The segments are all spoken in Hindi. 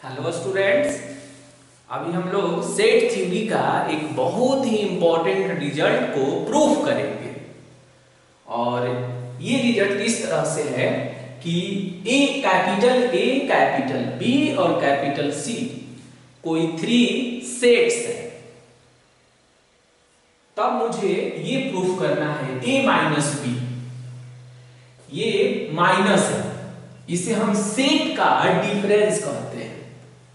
हेलो स्टूडेंट्स, अभी हम लोग सेट थ्योरी का एक बहुत ही इंपॉर्टेंट रिजल्ट को प्रूफ करेंगे। और ये रिजल्ट इस तरह से है कि कैपिटल बी और कैपिटल सी कोई 3 सेट्स है, तब मुझे ये प्रूफ करना है ए माइनस बी ये माइनस है, इसे हम सेट का डिफरेंस कहते हैं,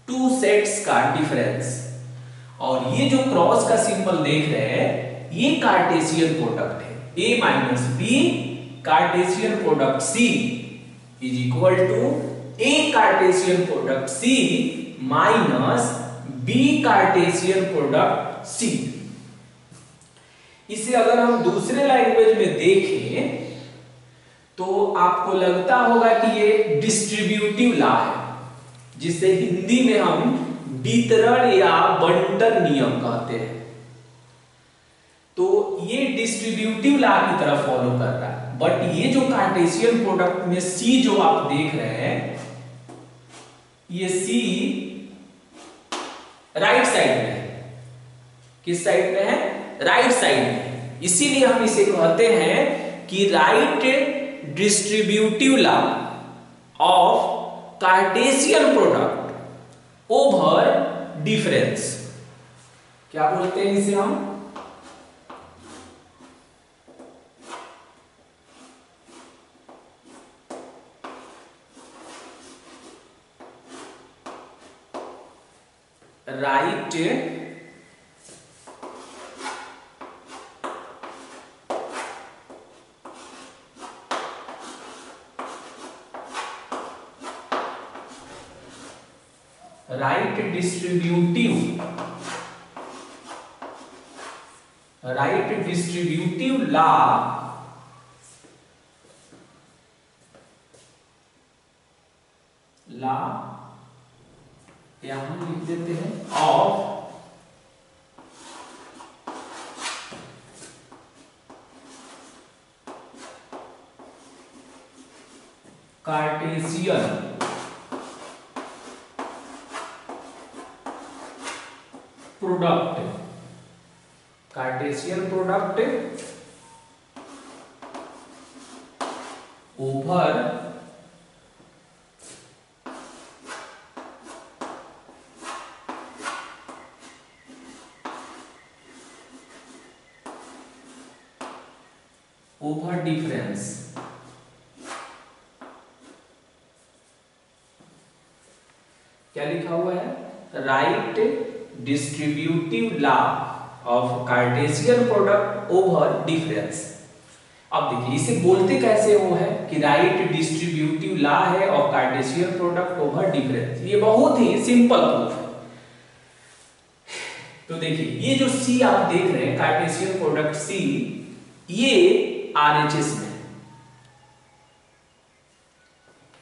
2 सेट्स का डिफरेंस। और ये जो क्रॉस का सिंबल देख रहे हैं ये कार्टेशियन प्रोडक्ट है। a minus B Cartesian product c is equal to a Cartesian product c minus b Cartesian product c। इसे अगर हम दूसरे लैंग्वेज में देखें तो आपको लगता होगा कि ये डिस्ट्रीब्यूटिव लॉ है, जिसे हिंदी में हम वितरण या बंटन नियम कहते हैं। तो ये डिस्ट्रीब्यूटिव लॉ की तरह फॉलो कर रहा है। बट ये जो कार्टेशियन प्रोडक्ट में C जो आप देख रहे हैं, ये C राइट साइड में है। किस साइड में है? राइट साइड में। इसीलिए हम इसे कहते हैं कि right distributive law of Cartesian product over difference. क्या बोलते हैं इसे हम? राइट डिस्ट्रीब्यूटिव लॉ यहां लिख देते हैं of Cartesian product over difference. क्या लिखा हुआ है? Right distributive law of Cartesian product over difference. अब देखिए इसे बोलते कैसे वो है कि राइट डिस्ट्रीब्यूटिव लॉ है of Cartesian product over difference. ये बहुत ही सिंपल प्रूफ है। तो देखिए ये जो C आप देख रहे हैं कार्टेशियन प्रोडक्ट C, ये RHS में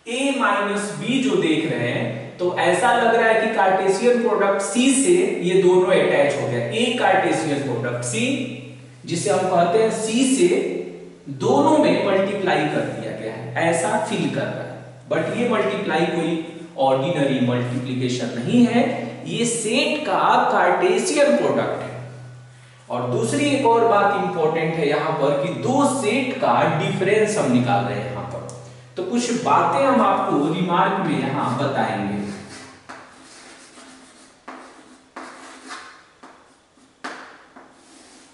A माइनस बी जो देख रहे हैं, तो ऐसा लग रहा है कि कार्टेशियन प्रोडक्ट C से ये दोनों अटैच हो गए। A कार्टेशियन प्रोडक्ट C जिसे हम कहते हैं C से दोनों में मल्टीप्लाई कर दिया गया है, ऐसा फील कर रहा है। बट ये मल्टीप्लाई कोई ऑर्डिनरी मल्टीप्लिकेशन नहीं है, ये सेट का कार्टेशियन प्रोडक्ट है। और दूसरी एक और बात इंपॉर्टेंट है यहां पर कि 2 सेट का डिफरेंस हम निकाल रहे हैं यहां पर। तो कुछ बातें हम आपको रिमार्क में यहां बताएंगे।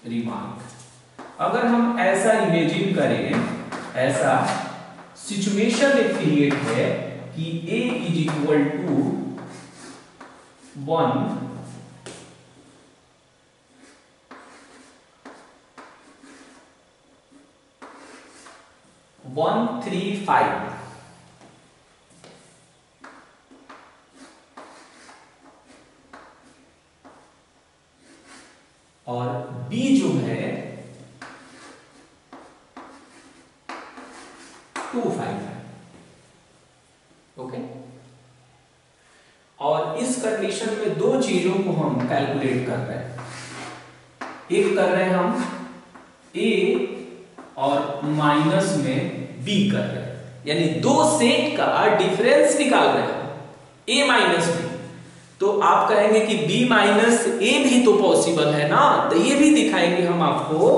रिमार्क, अगर हम ऐसा इमेजिन करें, ऐसा सिचुएशन एक क्रिएट है कि A इज इक्वल टू 1 1 3 5 और B जो है 2 5 है। ओके, और इस कंडीशन में 2 चीजों को हम कैलकुलेट कर रहे हैं। एक कर रहे हैं हम A और माइनस में बी कर रहे हैं, यानी दो सेट का डिफरेंस निकाल रहे हैं, ए माइनस बी। तो आप कहेंगे कि b माइनस ए भी तो पॉसिबल है ना, तो ये भी दिखाएंगे हम आपको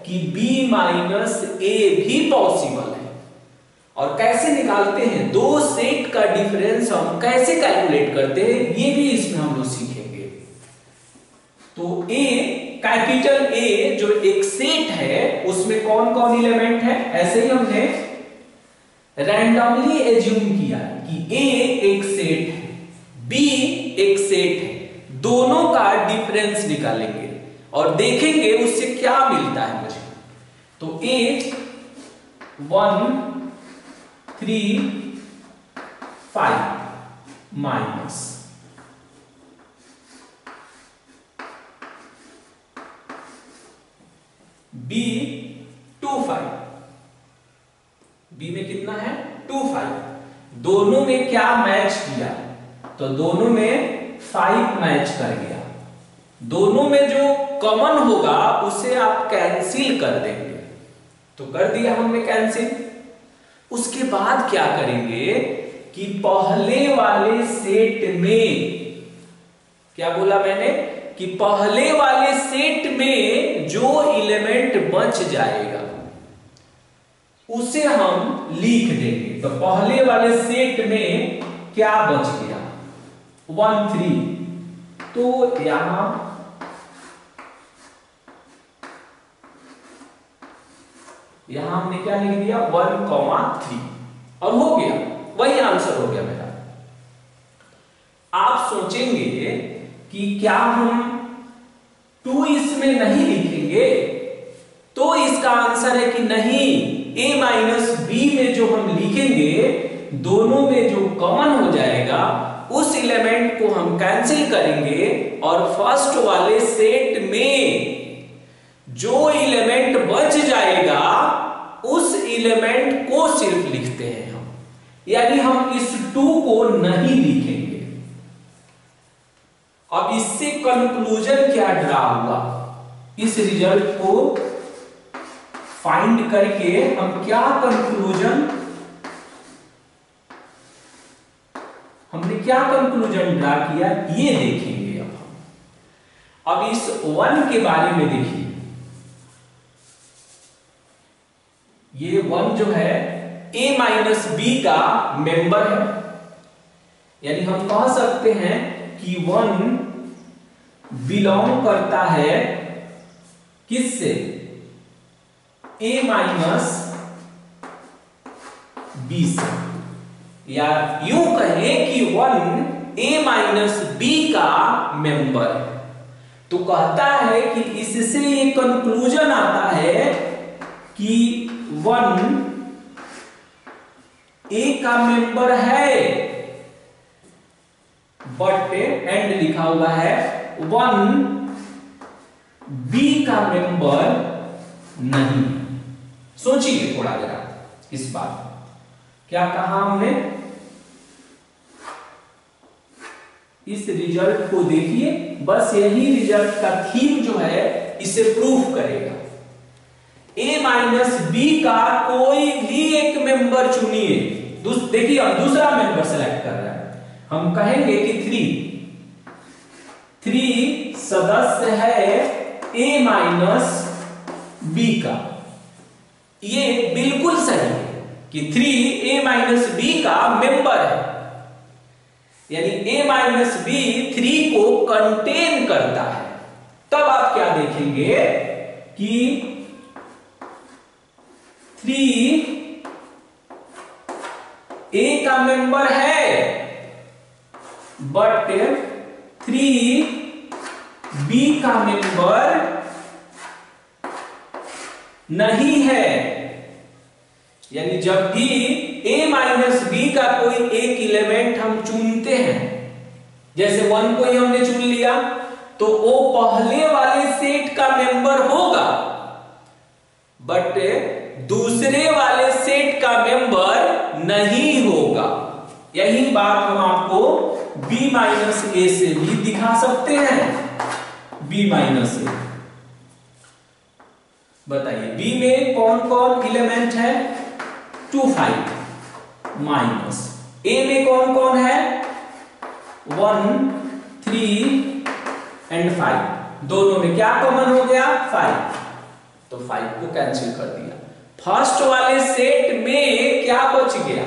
कि b माइनस ए भी पॉसिबल है। और कैसे निकालते हैं, दो सेट का डिफरेंस हम कैसे कैलकुलेट करते हैं, ये भी इसमें हम लोग सीखेंगे। तो a, कैपिटल A जो एक सेट है उसमें कौन कौन एलिमेंट है, ऐसे ही हमने रैंडमली एज्यूम किया कि A एक सेट है, B एक सेट है, दोनों का डिफरेंस निकालेंगे और देखेंगे उससे क्या मिलता है मुझे। तो A 1 3 5 माइनस B 2 5, B में कितना है 2 5, दोनों में क्या मैच किया, तो दोनों में 5 मैच कर गया। दोनों में जो कॉमन होगा उसे आप कैंसिल कर देंगे, तो कर दिया हमने कैंसिल। उसके बाद क्या करेंगे कि पहले वाले सेट में, क्या बोला मैंने कि पहले वाले सेट में जो एलिमेंट बच जाएगा उसे हम लिख देंगे। तो पहले वाले सेट में क्या बच गया 1 3, तो यहां हमने क्या लिख दिया 1 3 और हो गया, वही आंसर हो गया मेरा। आप सोचेंगे कि क्या हम 2 इसमें नहीं लिखेंगे, तो इसका आंसर है कि नहीं, a माइनस बी में जो हम लिखेंगे दोनों में जो कॉमन हो जाएगा उस एलिमेंट को हम कैंसिल करेंगे और फर्स्ट वाले सेट में जो एलिमेंट बच जाएगा उस एलिमेंट को सिर्फ लिखते हैं हम, यानी हम इस 2 को नहीं लिखेंगे। अब इससे कंक्लूजन क्या ड्रा हुआ, इस रिजल्ट को फाइंड करके हम क्या कंक्लूजन, हमने क्या कंक्लूजन ड्रा किया ये देखेंगे। अब इस 1 के बारे में देखिए, ये 1 जो है a माइनस बी का मेंबर है, यानी हम कह सकते हैं कि 1 बिलोंग करता है किससे, a माइनस बी से, या यूं कहें कि 1 a माइनस बी का मेंबर है। तो कहता है कि इससे ये कंक्लूजन आता है कि 1 a का मेंबर है, बट एंड लिखा हुआ है 1 b का मेंबर नहीं। सोचिए थोड़ा जरा इस बात, क्या कहा हमने, इस रिजल्ट को देखिए, बस यही रिजल्ट का थीम जो है इसे प्रूफ करेगा। a माइनस बी का कोई भी एक मेंबर चुनिए, देखिए हम दूसरा मेंबर सेलेक्ट कर रहे हैं, हम कहेंगे कि 3 सदस्य है a माइनस बी का, ये बिल्कुल सही है कि 3 a माइनस बी का मेंबर है, यानी a माइनस बी 3 को कंटेन करता है। तब आप क्या देखेंगे कि 3 a का मेंबर है, बट 3 b का मेंबर नहीं है। यानी जब भी a माइनस बी का कोई एक एलिमेंट हम चुनते हैं, जैसे 1 को ही हमने चुन लिया, तो वो पहले वाले सेट का मेंबर होगा, बट दूसरे वाले सेट का मेंबर नहीं होगा। यही बात हम आपको b माइनस ए से भी दिखा सकते हैं। b माइनस ए, बताइए b में कौन कौन एलिमेंट है, 2 5 माइनस a में कौन कौन है 1 3 एंड 5, दोनों में क्या कॉमन हो गया? 5, तो 5 को कैंसिल कर दिया। फर्स्ट वाले सेट में क्या बच गया?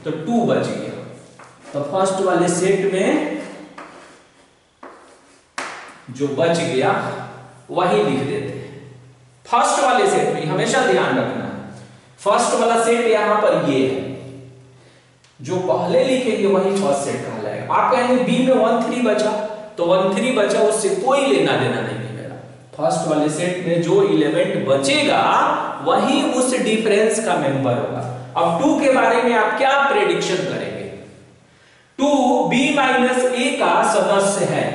तो 2 बच गया। तो फर्स्ट वाले सेट में जो बच गया वही लिख देते हैं। फर्स्ट वाले सेट में हमेशा ध्यान रखना है, फर्स्ट वाला सेट यहां पर ये है, जो पहले लिखेंगे वही फर्स्ट सेट कहलाएगा। आप कहेंगे बी में 1 3 बचा, तो 1 3 बचा, उससे कोई लेना देना नहीं है मेरा। फर्स्ट वाले सेट में जो एलिमेंट बचेगा वही उस डिफरेंस का मेंबर होगा। अब 2 के बारे में आप क्या प्रेडिक्शन करेंगे? 2 b माइनस a का सदस्य है,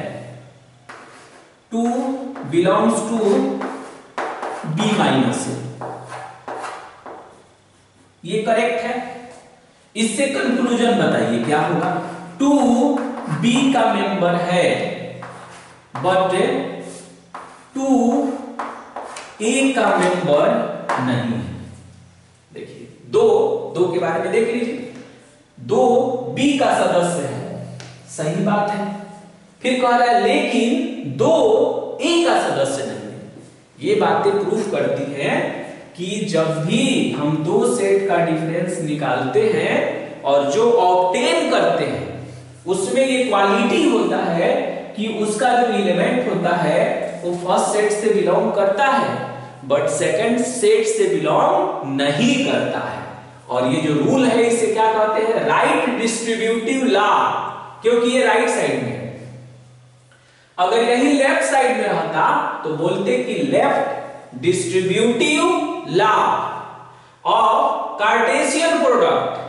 2 belongs to b minus a, ये करेक्ट है। इससे कंक्लूजन बताइए क्या होगा? 2 b का मेंबर है बट 2 a का मेंबर नहीं है। देखिए दो के बारे में देख लीजिए, 2 b का सदस्य है, सही बात है। फिर कह रहा है लेकिन 2 a का सदस्य नहीं है। ये बातें प्रूफ करती हैं कि जब भी हम दो सेट का डिफरेंस निकालते हैं और जो ऑब्टेन करते हैं उसमें ये क्वालिटी होता है कि उसका जो एलिमेंट होता है वो फर्स्ट सेट से बिलोंग करता है बट सेकंड सेट से बिलोंग नहीं करता है। और ये जो रूल है इसे क्या कहते हैं? राइट डिस्ट्रीब्यूटिव लॉ, क्योंकि ये राइट साइड में है। अगर यही लेफ्ट साइड में रहता तो बोलते कि left distributive law of Cartesian product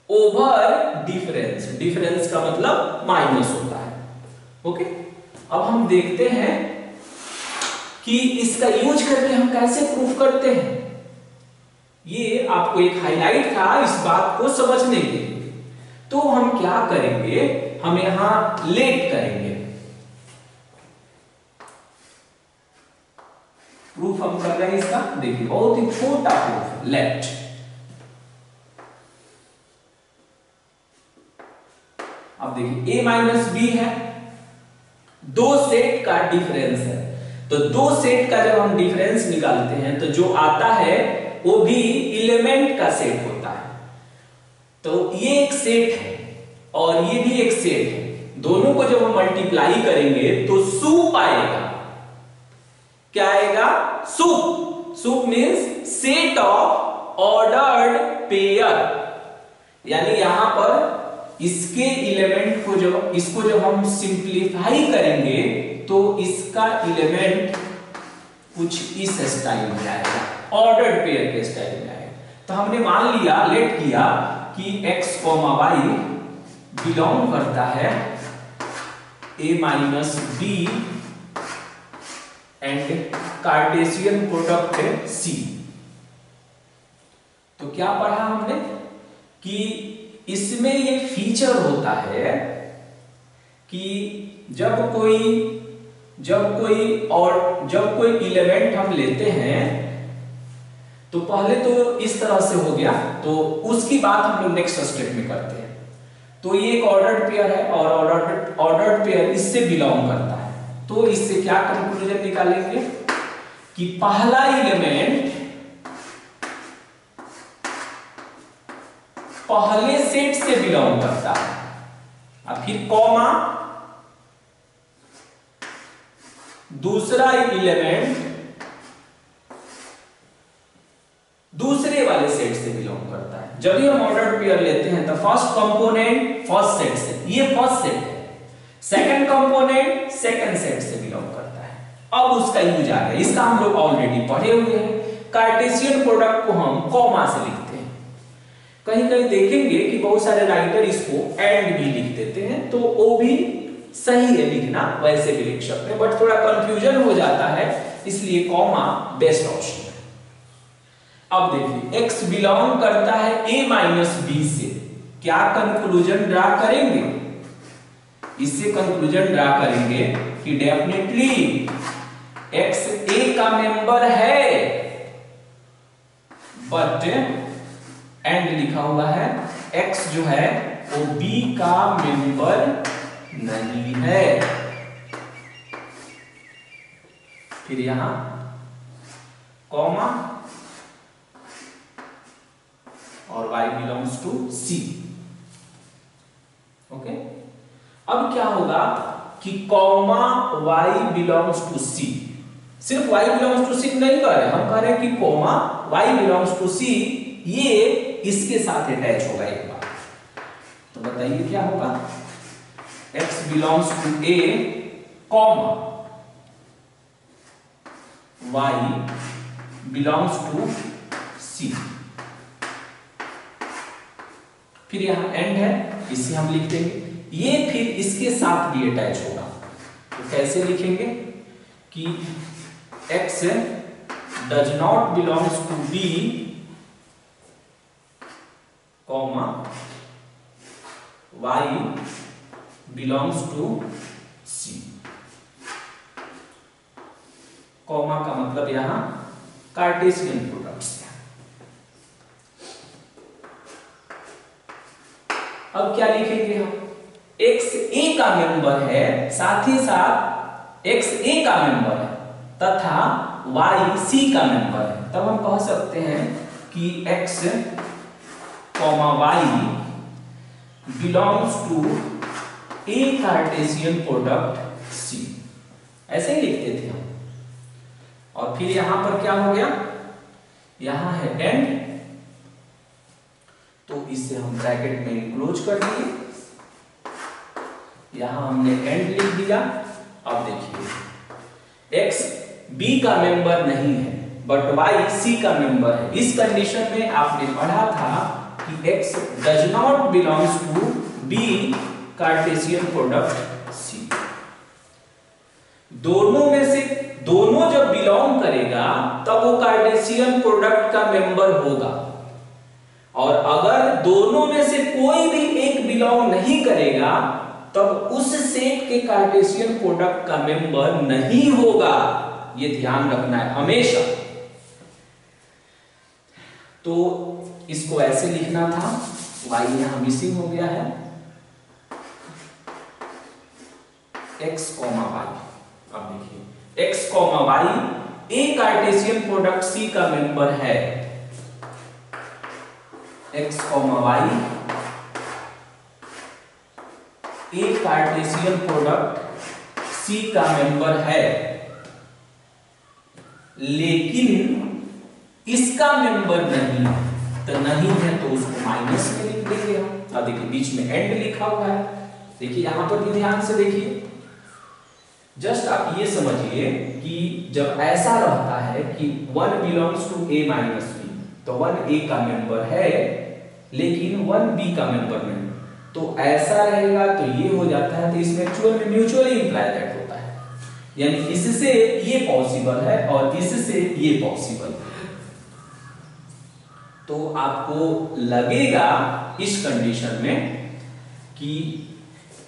over difference. Difference का मतलब माइनस होता है। ओके, अब हम देखते हैं कि इसका यूज करके हम कैसे प्रूफ करते हैं। ये आपको एक हाईलाइट था इस बात को समझने के लिए। तो हम क्या करेंगे, हम यहां लेट करेंगे। प्रूफ हम कर रहे हैं इसका, देखिए बहुत ही छोटा प्रूफ, लेट। अब देखिए a माइनस बी है, दो सेट का डिफरेंस है, तो दो सेट का जब हम डिफरेंस निकालते हैं तो जो आता है वो भी एलिमेंट का सेट होता है। तो ये एक सेट है और ये भी एक सेट है, दोनों को जब हम मल्टीप्लाई करेंगे तो सूप आएगा। क्या आएगा? Soup. Soup means set of ordered pair, यानी यहां पर इसके एलिमेंट को जो इसको जब हम सिंप्लीफाई करेंगे तो इसका एलिमेंट कुछ इस स्टाइल में आएगा, ऑर्डर्ड पेयर के स्टाइल में आएगा। तो हमने मान लिया, लेट किया कि x, y बिलोंग करता है a minus B and Cartesian product C। तो क्या पढ़ा हमने कि इसमें ये फीचर होता है कि जब कोई एलिमेंट हम लेते हैं तो पहले तो इस तरह से हो गया, तो उसकी बात हम लोग नेक्स्ट स्टेप में करते हैं। तो ये एक ऑर्डर्ड पेयर है और ऑर्डर्ड पेयर इससे बिलोंग करता है। तो इससे क्या कंक्लूजन निकालेंगे कि पहला एलिमेंट पहले सेट से बिलोंग करता है, और फिर कॉमा दूसरा एलिमेंट दूसरे वाले सेट से बिलोंग करता है। जब भी हम ऑर्डर्ड पेयर लेते हैं तो फर्स्ट कंपोनेंट फर्स्ट सेट से, ये फर्स्ट सेट है, सेकंड कंपोनेंट सेकंड सेट से बिलोंग करता है। अब उसका यूज आ गया, इसका हम लोग ऑलरेडी पढ़े हुए हैं। कार्टेशियन प्रोडक्ट को हम कॉमा से लिखते हैं। कहीं कहीं देखेंगे कि बहुत सारे राइटर इसको एंड भी लिख देते हैं, तो वो भी सही है लिखना, वैसे भी लिख सकते हैं, बट थोड़ा कंफ्यूजन हो जाता है, इसलिए कॉमा बेस्ट ऑप्शन है। अब देखिए x बिलोंग करता है a माइनस बी से, क्या कंक्लूजन ड्रा करेंगे? इससे कंक्लूजन ड्रा करेंगे कि डेफिनेटली x a का मेंबर है बट एंड लिखा हुआ है x जो है वो b का मेंबर नहीं है। फिर यहां कॉमा और y belongs to C। Okay, अब क्या होगा कि comma y belongs to C, सिर्फ y बिलोंग्स टू C नहीं कह रहे, हम कह रहे हैं कि comma y belongs to C, ये इसके साथ अटैच होगा एक बार। तो बताइए क्या होगा, x belongs to A comma y belongs to C। फिर यहां एंड है, इसे हम लिख देंगे, ये फिर इसके साथ भी अटैच होगा। तो कैसे लिखेंगे कि x does not belongs to B comma y belongs to C। Comma का मतलब यहां कार्टेशियन प्रोडक्ट्स है। अब क्या लिखेंगे हम, x a का मेंबर है, साथ ही साथ x a का मेंबर है तथा y c का मेंबर है, तब हम कह सकते हैं कि x y belongs to a Cartesian product C। ऐसे ही लिखते थे हम। और फिर यहां पर क्या हो गया, यहां है एंड, तो इसे हम ब्रैकेट में क्लोज कर दिए, यहां हमने एंड लिख दिया। अब देखिए x b का मेंबर नहीं है बट y c का मेंबर है। इस कंडीशन में आपने पढ़ा था कि x does not belongs to b Cartesian product C। दोनों में से दोनों जब बिलोंग करेगा तब वो कार्टेशियन प्रोडक्ट का मेंबर होगा, और अगर दोनों में से कोई भी एक बिलोंग नहीं करेगा तब उस सेट के कार्टेशियन प्रोडक्ट का मेंबर नहीं होगा। ये ध्यान रखना है हमेशा। तो इसको ऐसे लिखना था, y यहां मिसिंग हो गया है, x y। अब देखिए x y a Cartesian product C का मेंबर है, x y a Cartesian product C का मेंबर है, लेकिन इसका मेंबर नहीं है। तो नहीं है तो उसको माइनस में लिख देंगे हम। अब देखिए बीच में एंड लिखा हुआ है, देखिए यहां पर भी ध्यान से देखिए, जस्ट आप ये समझिए कि जब ऐसा रहता है कि 1 belongs to a minus b, तो 1 a का मेंबर है लेकिन 1 b का मेंबर नहीं, तो ऐसा रहेगा तो ये हो जाता है। तो इसमें एक्चुअल में म्यूचुअली इंप्लाई दैट होता है, यानी इससे ये पॉसिबल है और इससे ये पॉसिबल है। तो आपको लगेगा इस कंडीशन में कि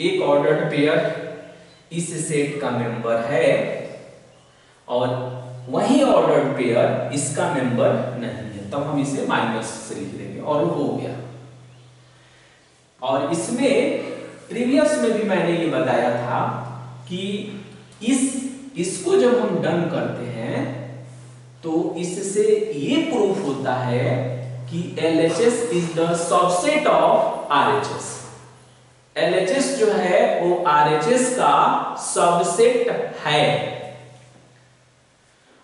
एक ऑर्डर्ड पेयर इस सेट का मेंबर है और वही ऑर्डर्ड पेयर इसका मेंबर नहीं है, तब हम इसे माइनस से लिख देंगे और हो गया। और इसमें प्रीवियस में भी मैंने ये बताया था कि इसको जब हम डन करते हैं तो इससे ये प्रूफ होता है कि LHS is the subset of RHS। LHS जो है वो RHS का सबसेट है।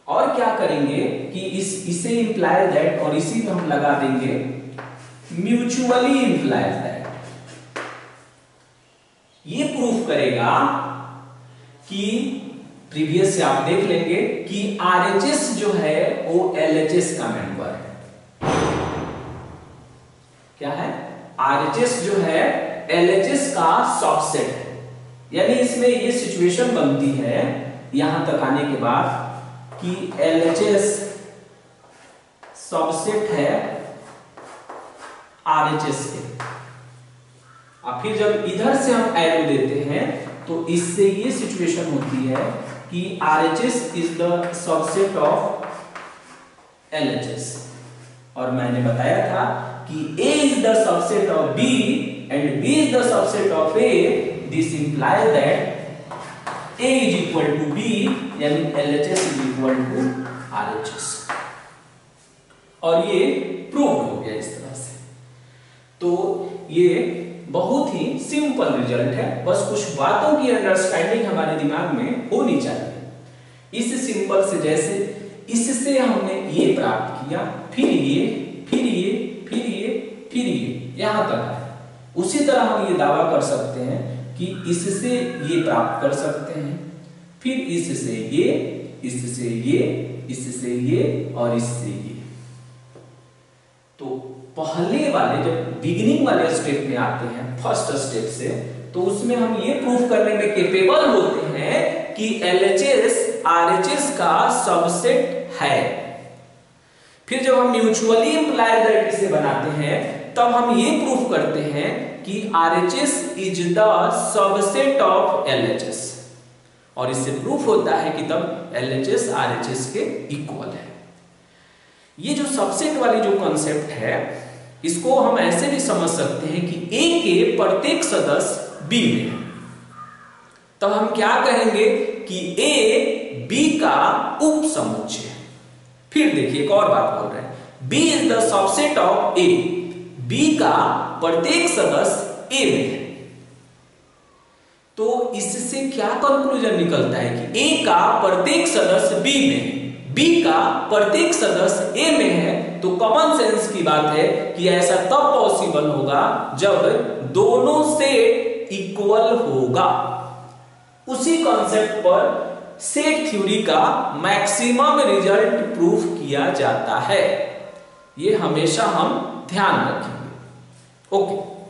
और क्या करेंगे कि इसे इंप्लाई दैट, और इसी में हम लगा देंगे म्यूचुअली इंप्लाई दैट। ये प्रूफ करेगा कि प्रीवियस से आप देख लेंगे कि RHS जो है वो LHS का मेंबर है। क्या है? RHS जो है LHS का सबसेट है। यानी इसमें ये सिचुएशन बनती है यहां तक आने के बाद कि LHS सबसेट है RHS के। और फिर जब इधर से हम एरो देते हैं तो इससे ये सिचुएशन होती है कि RHS is the subset of LHS। और मैंने बताया था कि A is the subset of B and B is the subset of A, this implies that A is equal to B, यानी LHS is equal to RHS। और ये प्रूव हो गया इस तरह से। तो ये बहुत ही सिंपल रिजल्ट है, बस कुछ बातों की अंडरस्टैंडिंग हमारे दिमाग में होनी चाहिए। इस सिंपल से जैसे इससे हमने ये प्राप्त किया, फिर ये, फिर ये, फिर ये, फिर ये, यहां तक है। उसी तरह हम ये दावा कर सकते हैं कि इससे ये प्राप्त कर सकते हैं, फिर इससे ये, इससे ये, इससे ये और इससे ये। तो पहले वाले जब बिगिनिंग वाले स्टेप में आते हैं, फर्स्ट स्टेप से, तो उसमें हम ये प्रूफ करने में केपेबल होते हैं कि LHS RHS का सबसेट है। फिर जब हम म्यूचुअली इंप्लाइड दैट इसे बनाते हैं, तब हम ये प्रूफ करते हैं कि RHS is the subset of LHS, और इससे प्रूफ होता है कि तब LHS RHS के इक्वल है। ये जो सबसेट वाली जो कॉन्सेप्ट है, इसको हम ऐसे भी समझ सकते हैं कि A के प्रत्येक सदस्य B में है। तब हम क्या कहेंगे कि A B का उप समुच्चय है। फिर देखिए एक और बात बोल रहे हैं, B is the subset of A, B का प्रत्येक सदस्य A में है। तो इससे क्या कंक्लूजन निकलता है कि A का प्रत्येक सदस्य B में है, B का प्रत्येक सदस्य A में है। तो कॉमन सेंस की बात है कि ऐसा तब पॉसिबल होगा जब दोनों सेट इक्वल होगा। उसी कॉन्सेप्ट पर सेट थ्योरी का मैक्सिमम रिजल्ट प्रूफ किया जाता है। ये हमेशा हम ध्यान रखेंगे। ओके।